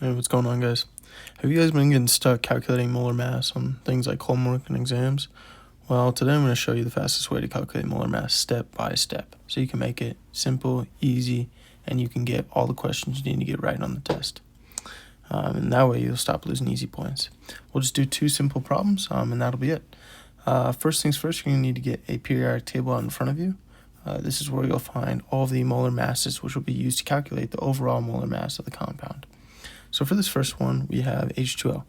Hey, what's going on, guys? Have you guys been getting stuck calculating molar mass on things like homework and exams? Well, today I'm going to show you the fastest way to calculate molar mass step by step, so you can make it simple, easy, and you can get all the questions you need to get right on the test. And that way you'll stop losing easy points. We'll just do two simple problems, and that'll be it. First things first, you're going to need to get a periodic table out in front of you. This is where you'll find all of the molar masses, which will be used to calculate the overall molar mass of the compound. So for this first one, we have H₂O.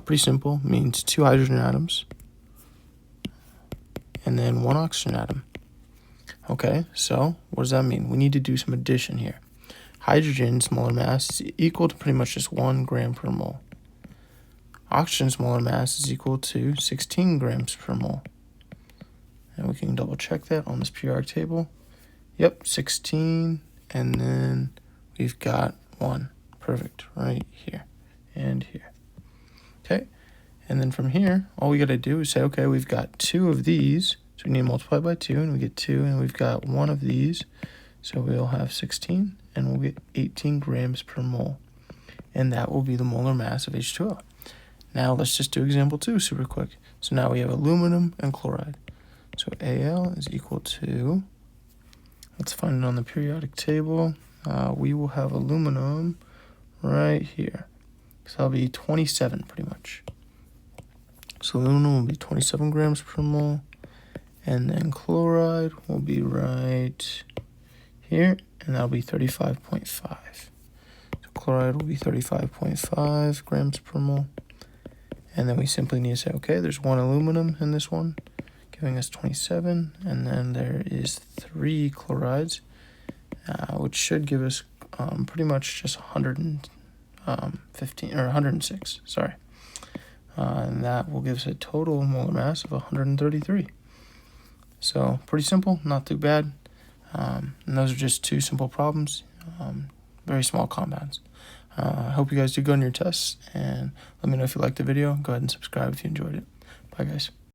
Pretty simple, means 2 hydrogen atoms and then 1 oxygen atom. Okay, so what does that mean? We need to do some addition here. Hydrogen's molar mass is equal to pretty much just 1 gram per mole. Oxygen's molar mass is equal to 16 grams per mole. And we can double check that on this periodic table. Yep, 16, and then we've got 1. Perfect, right here and here. Okay, and then from here, all we got to do is say, okay, we've got 2 of these, so we need to multiply by 2, and we get 2, and we've got 1 of these, so we'll have 16, and we'll get 18 grams per mole, and that will be the molar mass of H₂O. Now let's just do example 2 super quick. So now we have aluminum and chloride. So Al is equal to, let's find it on the periodic table. We will have aluminum right here. So that'll be 27 pretty much. So aluminum will be 27 grams per mole. And then chloride will be right here. And that'll be 35.5. So chloride will be 35.5 grams per mole. And then we simply need to say, okay, there's 1 aluminum in this one, giving us 27. And then there is 3 chlorides, which should give us pretty much just 115 or 106, sorry. And that will give us a total molar mass of 133. So pretty simple, not too bad. And those are just 2 simple problems, very small compounds. I hope you guys do good on your tests, and let me know if you liked the video. Go ahead and subscribe if you enjoyed it. Bye, guys.